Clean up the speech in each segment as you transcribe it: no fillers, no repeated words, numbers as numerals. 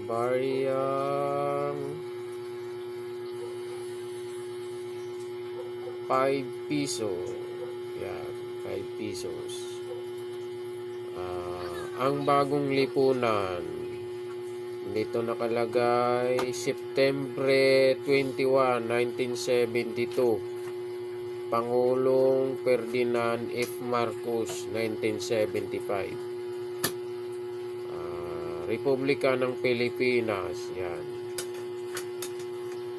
Bariyang 5 piso. Yan, 5 pesos. Ang bagong lipunan, dito nakalagay September 21, 1972. Pangulong Ferdinand F. Marcos, 1975. Republika ng Pilipinas, yan.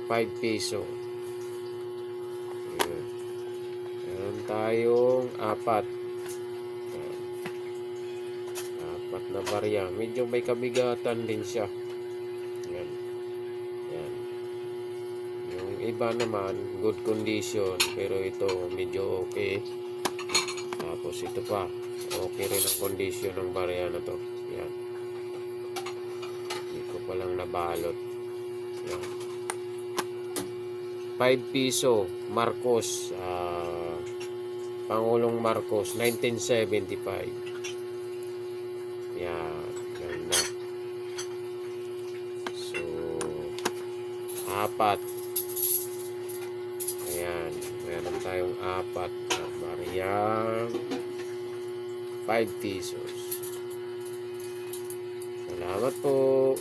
5 piso. Ayan. Meron tayong 4. Ayan. 4 na barya. Medyo may kabigatan din siya. Ayan. Ayan. Yung iba naman, good condition. Pero ito, medyo okay. Tapos ito pa. Okay rin ang condition ng barya na to. Ayan. Hindi ko palang nabalot. Ayan. 5 piso. Marcos. Pangulong Marcos. 1975. Ayan. Ganda. So, 4. Ayan. Meron tayong 4 na bariyang 5 pesos. Salamat po.